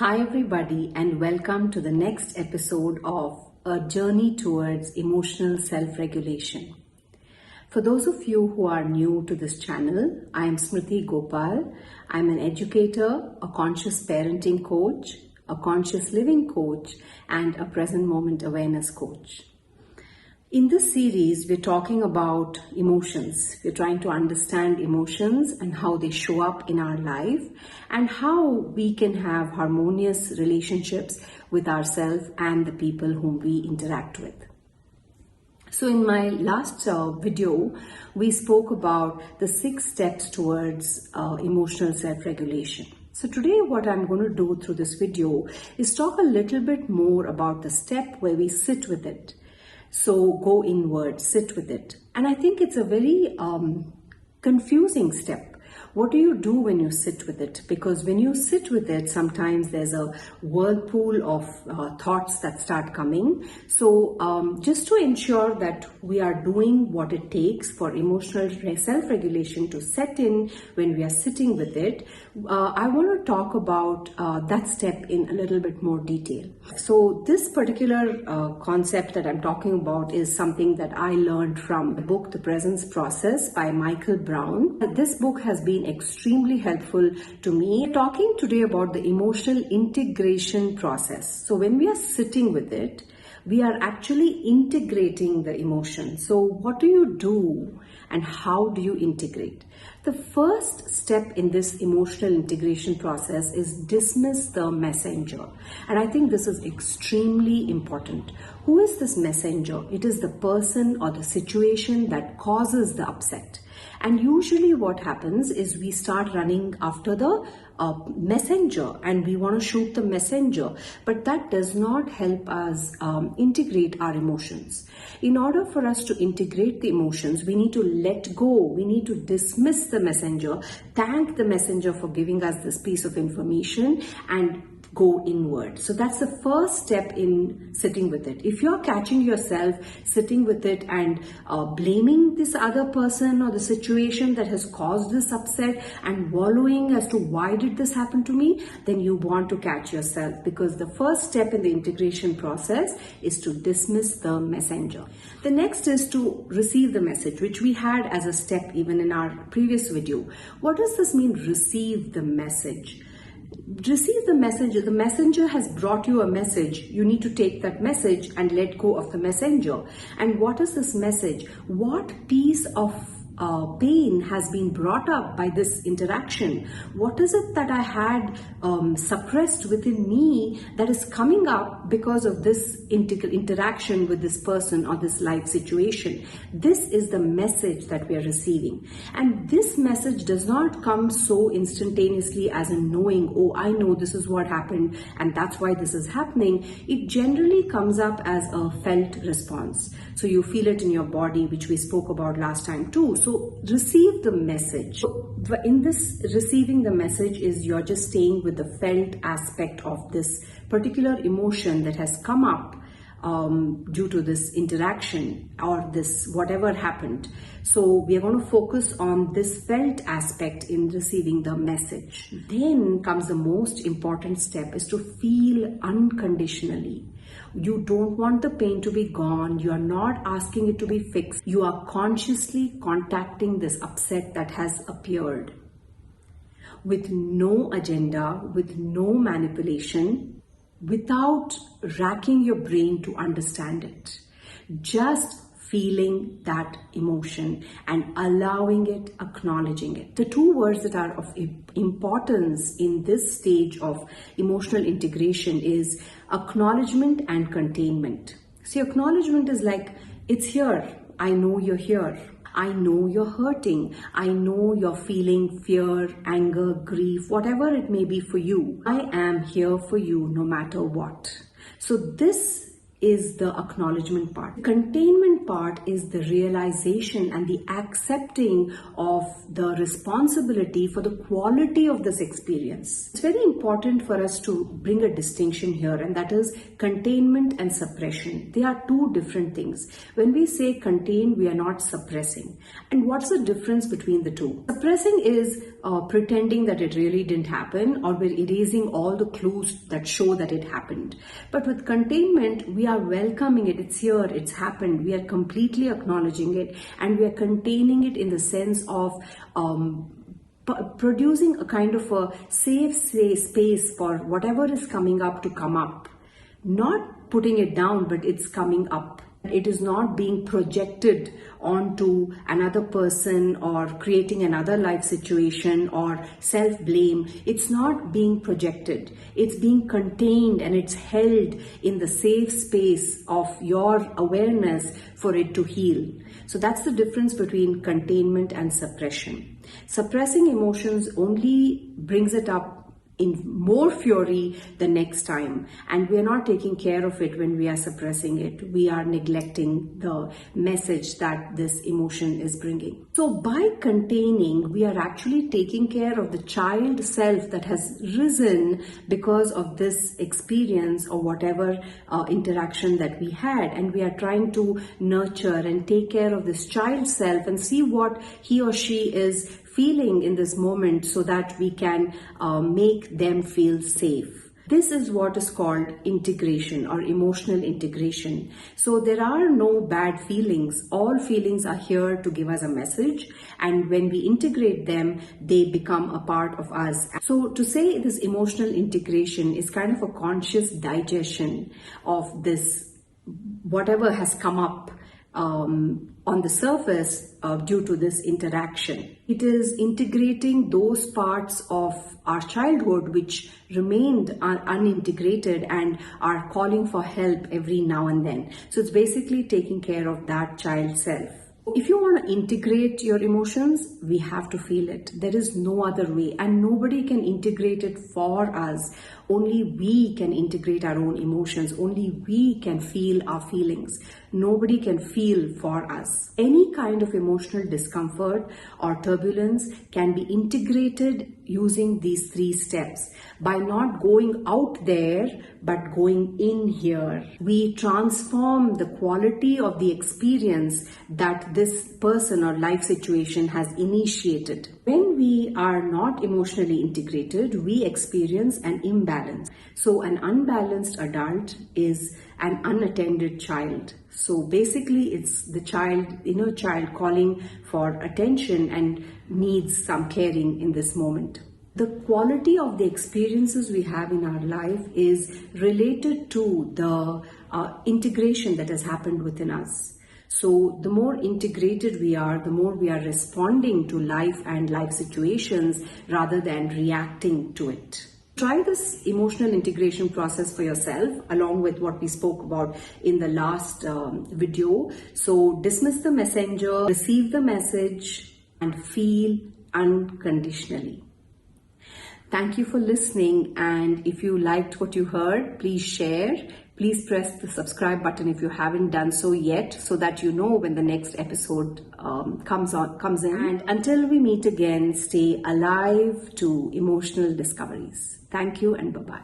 Hi, everybody, and welcome to the next episode of A Journey Towards Emotional Self-Regulation. For those of you who are new to this channel, I am Smriti Gopal. I'm an educator, a conscious parenting coach, a conscious living coach, and a present moment awareness coach. In this series, we're talking about emotions. We're trying to understand emotions and how they show up in our life and how we can have harmonious relationships with ourselves and the people whom we interact with. So in my last video, we spoke about the 6 steps towards emotional self-regulation. So today what I'm going to do through this video is talk a little bit more about the step where we sit with it. So go inward, sit with it. And I think it's a very confusing step. What do you do when you sit with it? Because when you sit with it, sometimes there's a whirlpool of thoughts that start coming. So just to ensure that we are doing what it takes for emotional self-regulation to set in when we are sitting with it, I want to talk about that step in a little bit more detail. So this particular concept that I'm talking about is something that I learned from the book The Presence Process by Michael Brown. This book has been extremely helpful to me. We're talking today about the emotional integration process. So when we are sitting with it, we are actually integrating the emotion. So what do you do and how do you integrate? The first step in this emotional integration process is dismiss the messenger. And I think this is extremely important. Who is this messenger? It is the person or the situation that causes the upset. And usually what happens is we start running after the messenger and we want to shoot the messenger, but that does not help us integrate our emotions. In order for us to integrate the emotions, we need to let go, we need to dismiss the messenger, thank the messenger for giving us this piece of information and go inward. So that's the first step in sitting with it. If you're catching yourself sitting with it and blaming this other person or the situation that has caused this upset and wallowing as to why did this happen to me, then you want to catch yourself, because the first step in the integration process is to dismiss the messenger. The next is to receive the message, which we had as a step even in our previous video. What does this mean, receive the message? Receive the message. The messenger has brought you a message. You need to take that message and let go of the messenger. And what is this message? What piece of pain has been brought up by this interaction? What is it that I had suppressed within me that is coming up because of this interaction with this person or this life situation? This is the message that we are receiving. And this message does not come so instantaneously as in knowing, oh, I know this is what happened and that's why this is happening. It generally comes up as a felt response. So you feel it in your body, which we spoke about last time too. So receive the message. In this receiving the message is you're just staying with the felt aspect of this particular emotion that has come up due to this interaction or this whatever happened. So we are going to focus on this felt aspect in receiving the message. Then comes the most important step, is to feel unconditionally. You don't want the pain to be gone. You are not asking it to be fixed. You are consciously contacting this upset that has appeared with no agenda, with no manipulation, without racking your brain to understand it. Just feeling that emotion and allowing it, acknowledging it. The 2 words that are of importance in this stage of emotional integration is acknowledgement and containment. See, acknowledgement is like, it's here. I know you're here. I know you're hurting. I know you're feeling fear, anger, grief, whatever it may be for you. I am here for you no matter what. So this is the acknowledgement part. The containment part is the realization and the accepting of the responsibility for the quality of this experience. It's very important for us to bring a distinction here, and that is containment and suppression. They are two different things. When we say contain, we are not suppressing. And what's the difference between the two? Suppressing is pretending that it really didn't happen, or we're erasing all the clues that show that it happened. But with containment, we are welcoming it. It's here, it's happened. We are completely acknowledging it, and we are containing it in the sense of producing a kind of a safe space for whatever is coming up to come up. Not putting it down, but it's coming up. It is not being projected onto another person or creating another life situation or self-blame. It's not being projected. It's being contained, and it's held in the safe space of your awareness for it to heal. So that's the difference between containment and suppression. Suppressing emotions only brings it up in more fury the next time, and we are not taking care of it when we are suppressing it. We are neglecting the message that this emotion is bringing. So by containing, we are actually taking care of the child self that has risen because of this experience or whatever interaction that we had, and we are trying to nurture and take care of this child self and see what he or she is feeling in this moment so that we can make them feel safe. This is what is called integration or emotional integration. So there are no bad feelings. All feelings are here to give us a message, and when we integrate them, they become a part of us. So to say this emotional integration is kind of a conscious digestion of this, whatever has come up on the surface due to this interaction. It is integrating those parts of our childhood which remained unintegrated and are calling for help every now and then. So it's basically taking care of that child self. If you want to integrate your emotions, we have to feel it. There is no other way, and nobody can integrate it for us. Only we can integrate our own emotions. Only we can feel our feelings. Nobody can feel for us. Any kind of emotional discomfort or turbulence can be integrated using these 3 steps. By not going out there, but going in here, we transform the quality of the experience that this person or life situation has initiated. When we are not emotionally integrated, we experience an imbalance. So an unbalanced adult is an unattended child. So basically it's the child, inner child, calling for attention and needs some caring in this moment. The quality of the experiences we have in our life is related to the integration that has happened within us. So the more integrated we are, the more we are responding to life and life situations rather than reacting to it. Try this emotional integration process for yourself along with what we spoke about in the last video. So dismiss the messenger, receive the message, and feel unconditionally. Thank you for listening, and if you liked what you heard, please share. Please press the subscribe button if you haven't done so yet, so that you know when the next episode comes in. And until we meet again, stay alive to emotional discoveries. Thank you and bye-bye.